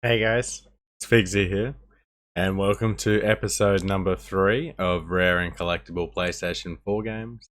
Hey guys, it's Figsy here, and welcome to episode number 3 of Rare and Collectible PlayStation 4 games.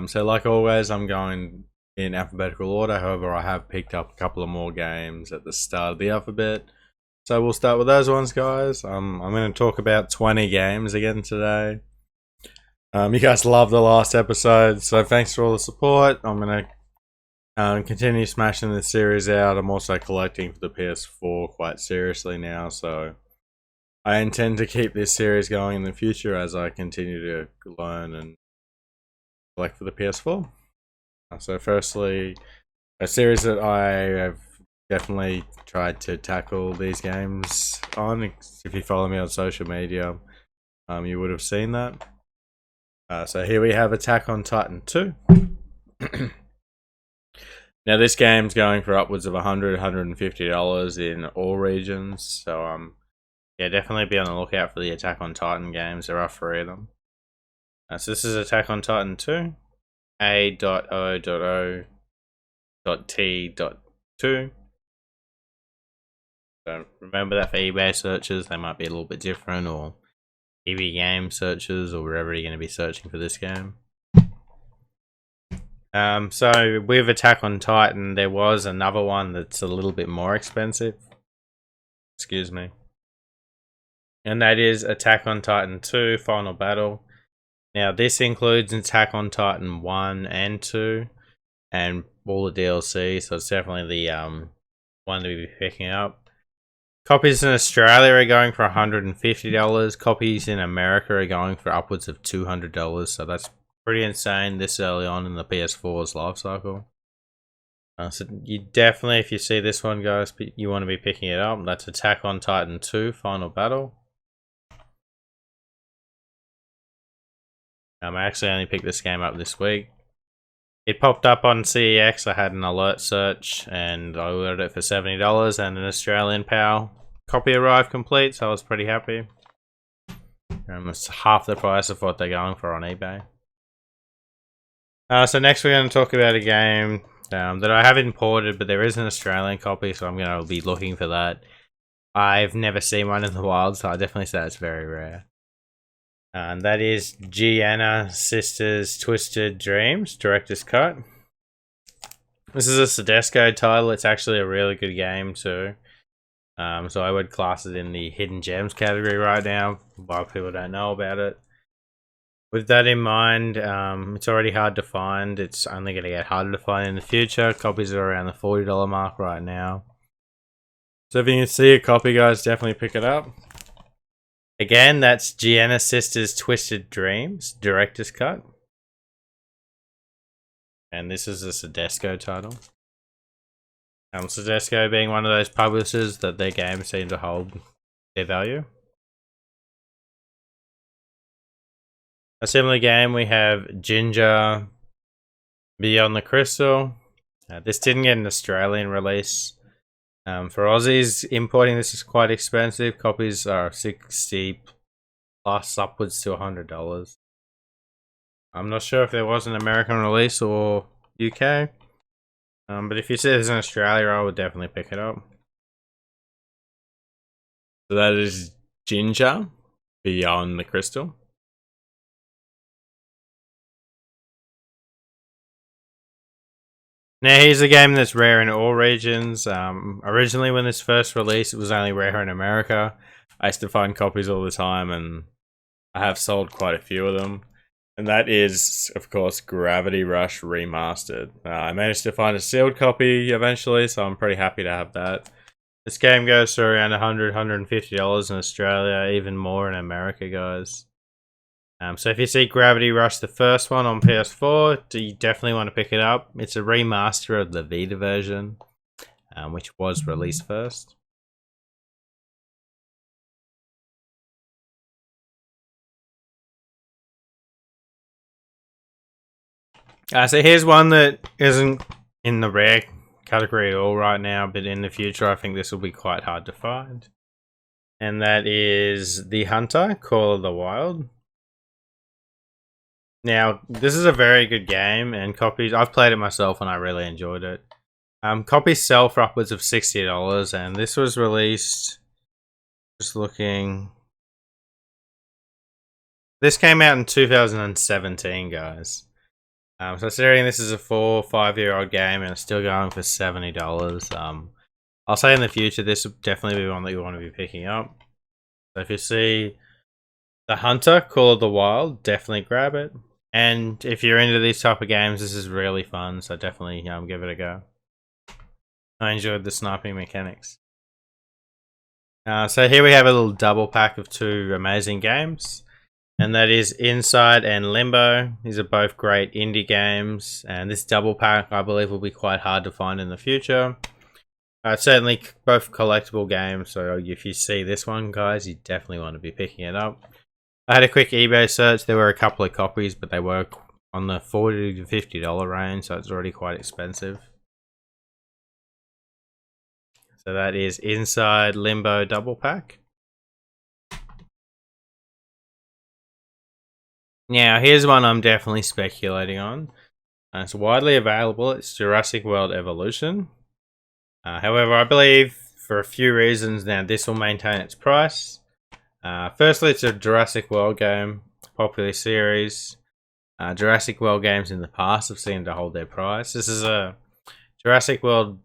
So like always, I'm going in alphabetical order, however I have picked up a couple of more games at the start of the alphabet. So we'll start with those ones, guys. I'm going to talk about 20 games again today. You guys loved the last episode, so thanks for all the support. I'm going to continue smashing this series out. I'm also collecting for the PS4 quite seriously now, so I intend to keep this series going in the future as I continue to learn and collect for the PS4. So firstly, a series that I have definitely tried to tackle these games on. If you follow me on social media, you would have seen that. So here we have Attack on Titan 2. Now this game's going for upwards of $100, $150 in all regions, so yeah, definitely be on the lookout for the Attack on Titan games. There are 3 of them. So this is Attack on Titan 2, A.O.O.T.2. So remember that for eBay searches, they might be a little bit different, or EB game searches, or wherever you're going to be searching for this game. So with Attack on Titan, there was another one that's a little bit more expensive. Excuse me. And that is Attack on Titan 2 Final Battle. Now this includes Attack on Titan 1 and 2 and all the DLC, so it's definitely the one to be picking up. Copies in Australia are going for $150. Copies in America are going for upwards of $200, so that's pretty insane this early on in the PS4's life cycle. So you definitely, if you see this one, guys, you want to be picking it up. That's Attack on Titan 2 Final Battle. I actually only picked this game up this week. It popped up on CEX. I had an alert search and I ordered it for $70 and an Australian PAL copy arrived complete, so I was pretty happy. It's half the price of what they're going for on eBay. So next we're going to talk about a game that I have imported, but there is an Australian copy, so I'm going to be looking for that. I've never seen one in the wild, so I definitely say it's very rare. And that is Gillians Sisters Twisted Dreams Director's Cut. This is a Sedesco title. It's actually a really good game too. So I would class it in the hidden gems category right now. A lot of people don't know about it. With that in mind, it's already hard to find. It's only going to get harder to find in the future. Copies are around the $40 mark right now. So if you can see a copy, guys, definitely pick it up. Again, that's Gillians Sisters Twisted Dreams Director's Cut. And this is a Sedesco title. Sedesco being one of those publishers that their games seem to hold their value. A similar game, we have Ginger Beyond the Crystal. This didn't get an Australian release. For Aussies, importing this is quite expensive. Copies are 60 plus upwards to $100. I'm not sure if there was an American release or UK. But if you see this in Australia, I would definitely pick it up. So that is Ginger Beyond the Crystal. Now here's a game that's rare in all regions. Originally when this first released, it was only rare in America. I used to find copies all the time and I have sold quite a few of them. And that is, of course, Gravity Rush Remastered. I managed to find a sealed copy eventually, so I'm pretty happy to have that. This game goes for around $100, $150 in Australia, even more in America, guys. So if you see Gravity Rush, the first one on PS4, you definitely want to pick it up. It's a remaster of the Vita version, which was released first. So here's one that isn't in the rare category at all right now, but in the future I think this will be quite hard to find. And that is The Hunter, Call of the Wild. Now, this is a very good game, and copies, I've played it myself and I really enjoyed it. Copies sell for upwards of $60, and this was released. Just looking. This came out in 2017, guys. So considering this is a 4 or 5 year old game and it's still going for $70, I'll say in the future this will definitely be one that you want to be picking up. So if you see the Hunter, Call of the Wild, definitely grab it. And if you're into these type of games, this is really fun, so definitely give it a go. I enjoyed the sniping mechanics. So here we have a little double pack of 2 amazing games. And that is Inside and Limbo. These are both great indie games. And this double pack, I believe, will be quite hard to find in the future. Certainly both collectible games. So if you see this one, guys, you definitely want to be picking it up. I had a quick eBay search. There were a couple of copies, but they were on the $40 to $50 range. So it's already quite expensive. So that is Inside Limbo double pack. Now, here's one I'm definitely speculating on. It's widely available. It's Jurassic World Evolution. However, I believe for a few reasons now this will maintain its price. Firstly, it's a Jurassic World game, popular series. Jurassic World games in the past have seemed to hold their price. This is a Jurassic World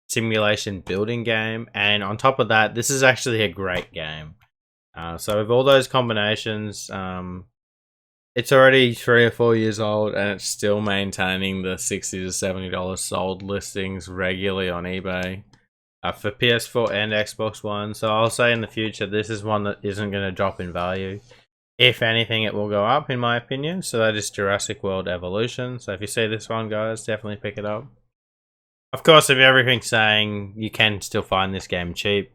simulation building game, and on top of that, this is actually a great game. So with all those combinations, it's already 3 or 4 years old and it's still maintaining the $60 to $70 sold listings regularly on eBay for PS4 and Xbox One. So I'll say in the future, this is one that isn't going to drop in value. If anything, it will go up in my opinion. So that is Jurassic World Evolution. So if you see this one, guys, definitely pick it up. Of course, if everything's saying you can still find this game cheap,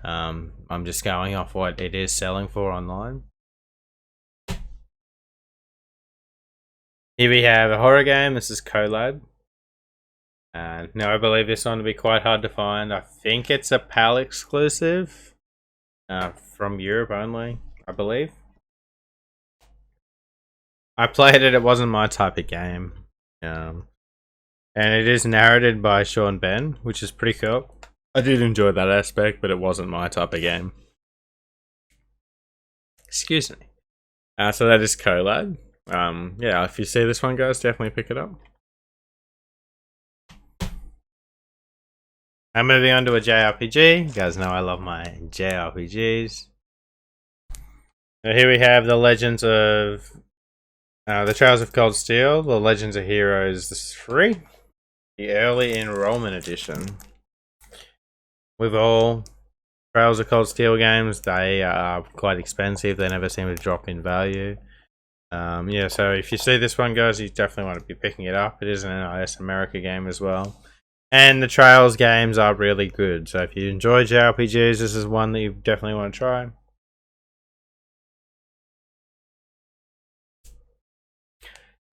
I'm just going off what it is selling for online. Here we have a horror game. This is Kholat. Now I believe this one will be quite hard to find. I think it's a PAL exclusive from Europe only, I believe. I played it. It wasn't my type of game. And it is narrated by Sean Ben, which is pretty cool. I did enjoy that aspect, but it wasn't my type of game. Excuse me. So that is Kholat. Yeah, if you see this one, guys, definitely pick it up. I'm moving on to a JRPG. You guys know I love my JRPGs. So here we have the Legends of the Trails of Cold Steel, the Legends of Heroes 3, the Early Enrollment Edition. With all Trails of Cold Steel games, they are quite expensive. They never seem to drop in value. Yeah, so if you see this one, guys, you definitely want to be picking it up. It is an NIS America game as well. And the Trails games are really good. So if you enjoy JRPGs, this is one that you definitely want to try.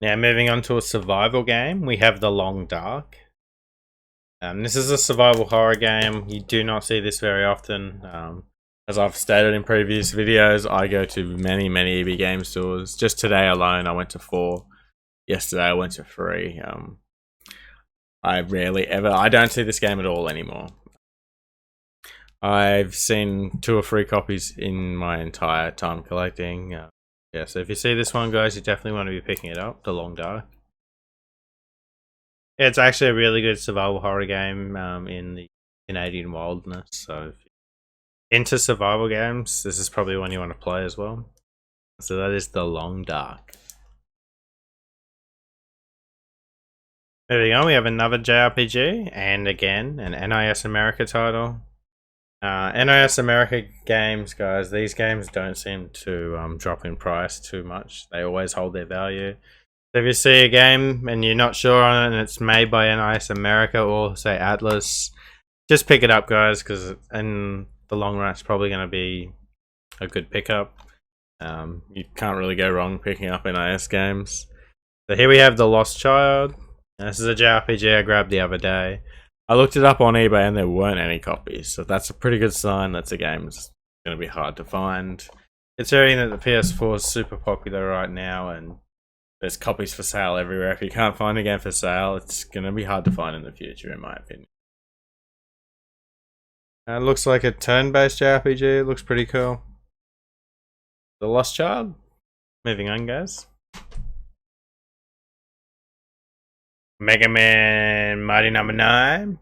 Now, moving on to a survival game, we have The Long Dark. This is a survival horror game. You do not see this very often. As I've stated in previous videos, I go to many EB game stores. Just today alone, I went to 4. Yesterday, I went to 3. I don't see this game at all anymore. I've seen 2 or 3 copies in my entire time collecting. Yeah, so if you see this one, guys, you definitely want to be picking it up, The Long Dark. Yeah, it's actually a really good survival horror game in the Canadian wilderness, so if into survival games, this is probably one you want to play as well. So that is The Long Dark. Moving on, we have another JRPG, and again, an NIS America title. NIS America games, guys, these games don't seem to drop in price too much. They always hold their value. So if you see a game and you're not sure on it and it's made by NIS America or say Atlas, just pick it up, guys, because in the long run it's probably going to be a good pickup. You can't really go wrong picking up NIS games. So here we have The Lost Child. This is a JRPG I grabbed the other day. I looked it up on eBay and there weren't any copies, so that's a pretty good sign. That's a game that's going to be hard to find. Considering that the PS4 is super popular right now and there's copies for sale everywhere. If you can't find a game for sale, it's going to be hard to find in the future, in my opinion. It looks like a turn-based RPG. It looks pretty cool. The Lost Child. Moving on, guys. Mega Man Mighty Number 9.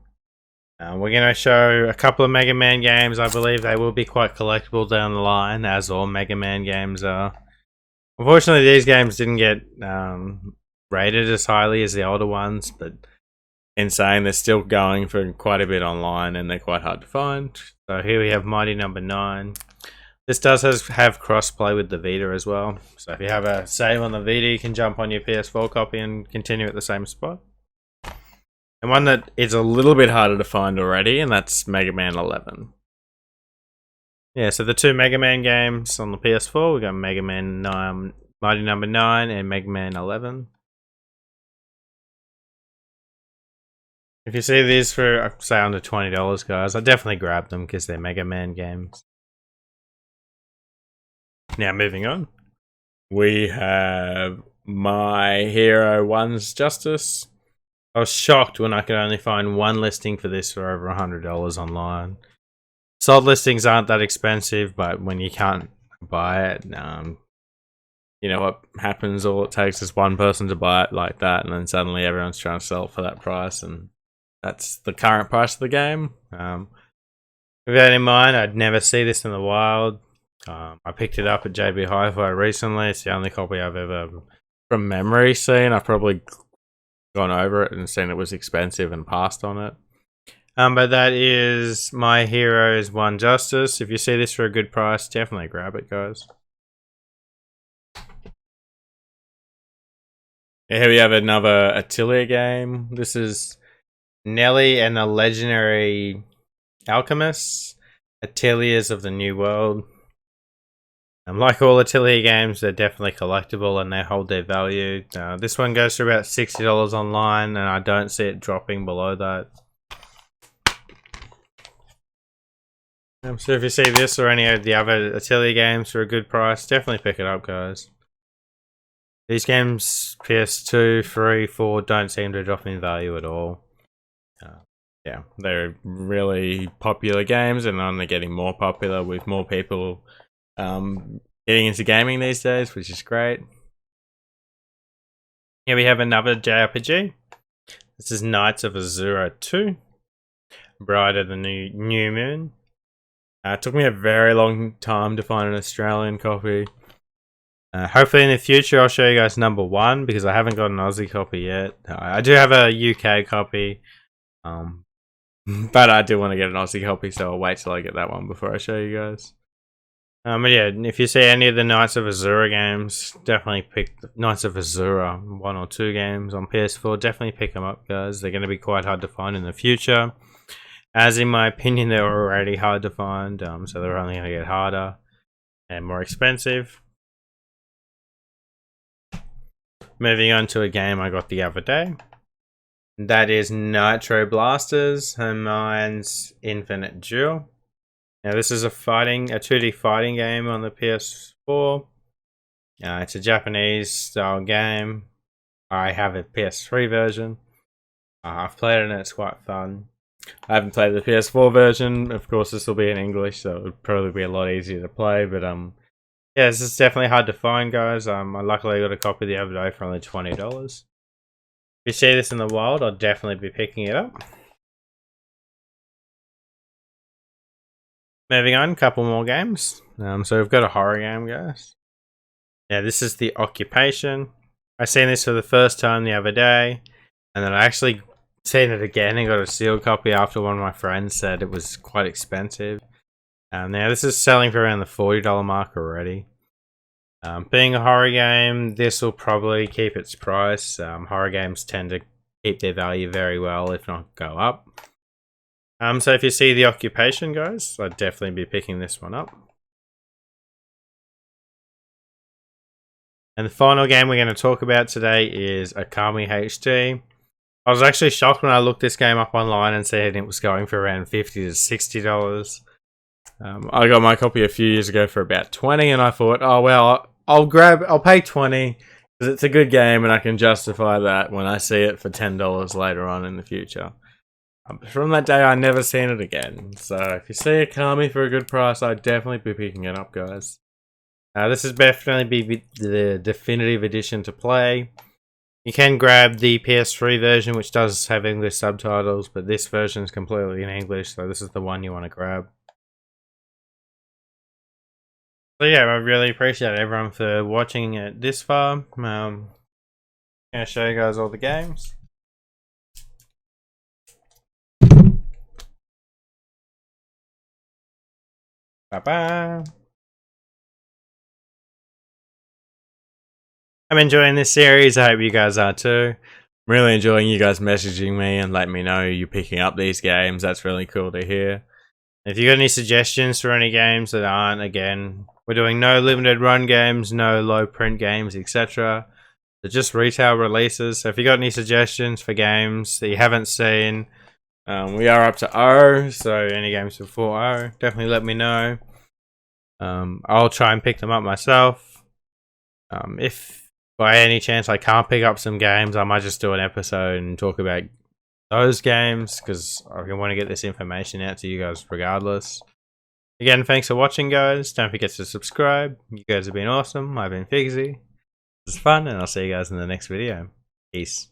We're going to show a couple of Mega Man games. I believe they will be quite collectible down the line, as all Mega Man games are. Unfortunately, these games didn't get rated as highly as the older ones, but in saying, they're still going for quite a bit online and they're quite hard to find. So here we have Mighty Number 9. This does have cross-play with the Vita as well. So if you have a save on the Vita, you can jump on your PS4 copy and continue at the same spot. And one that is a little bit harder to find already, and that's Mega Man 11. Yeah, so the two Mega Man games on the PS4, we got Mega Man Mighty Number 9 and Mega Man 11. If you see these for, say, under $20, guys, I definitely grab them because they're Mega Man games. Now, moving on. We have My Hero 1's Justice. I was shocked when I could only find one listing for this for over $100 online. Sold listings aren't that expensive, but when you can't buy it, you know what happens? All it takes is one person to buy it like that, and then suddenly everyone's trying to sell it for that price, and that's the current price of the game. With that in mind, I'd never see this in the wild. I picked it up at JB Hi-Fi recently. It's the only copy I've ever, from memory, seen. I've probably gone over it and seen it was expensive and passed on it. But that is My Heroes 1 Justice. If you see this for a good price, definitely grab it, guys. Here we have another Atelier game. This is Nelke and the Legendary Alchemists, Ateliers of the New World. Like all Atelier games, they're definitely collectible and they hold their value. This one goes for about $60 online, and I don't see it dropping below that. So if you see this or any of the other Atelier games for a good price, definitely pick it up, guys. These games, PS2, 3, 4, don't seem to drop in value at all. Yeah, they're really popular games and only getting more popular with more people getting into gaming these days, which is great. Here we have another JRPG. This is Knights of Azura 2, Bride of the New Moon. It took me a very long time to find an Australian copy. Hopefully in the future I'll show you guys number 1, because I haven't got an Aussie copy yet. I do have a UK copy, but I do want to get an Aussie copy, so I'll wait till I get that one before I show you guys. But yeah, if you see any of the Knights of Azura games, definitely pick the Knights of Azura 1 or 2 games on PS4. Definitely pick them up, guys. They're going to be quite hard to find in the future. As in my opinion, they're already hard to find, so they're only going to get harder and more expensive. Moving on to a game I got the other day. That is Nitro Blasterz, Hermiones Infinite Duel. Now this is a 2D fighting game on the PS4. It's a Japanese style game. I have a PS3 version. I've played it and it's quite fun. I haven't played the PS4 version. Of course, this will be in English, so it would probably be a lot easier to play. But yeah, this is definitely hard to find, guys. I luckily got a copy the other day for only $20. If you see this in the wild, I'll definitely be picking it up. Moving on, a couple more games. So we've got a horror game, guys. Yeah, this is The Occupation. I seen this for the first time the other day, and then I actually seen it again and got a sealed copy after one of my friends said it was quite expensive. Now this is selling for around the $40 mark already. Being a horror game, this will probably keep its price. Horror games tend to keep their value very well, if not go up. So if you see The Occupation, guys, I'd definitely be picking this one up. And the final game we're going to talk about today is Okami HD. I was actually shocked when I looked this game up online and said it was going for around $50 to $60. I got my copy a few years ago for about $20, and I thought, oh well, I'll pay $20. Because it's a good game and I can justify that when I see it for $10 later on in the future. From that day, I never seen it again. So if you see Okami for a good price, I'd definitely be picking it up, guys. This is definitely be the definitive edition to play. You can grab the PS3 version, which does have English subtitles, but this version is completely in English, so this is the one you want to grab. So yeah, I really appreciate everyone for watching it this far. I'm going to show you guys all the games. Bye-bye. I'm enjoying this series. I hope you guys are too. I'm really enjoying you guys messaging me and letting me know you're picking up these games. That's really cool to hear. If you got any suggestions for any games that aren't, again, we're doing no limited run games, no low print games, etc. They're just retail releases. So if you got any suggestions for games that you haven't seen, we are up to O, so any games before O, definitely let me know. I'll try and pick them up myself. If by any chance I can't pick up some games, I might just do an episode and talk about those games, because I want to get this information out to you guys regardless. Again, thanks for watching, guys. Don't forget to subscribe. You guys have been awesome. I've been Figsy. This is fun, and I'll see you guys in the next video. Peace.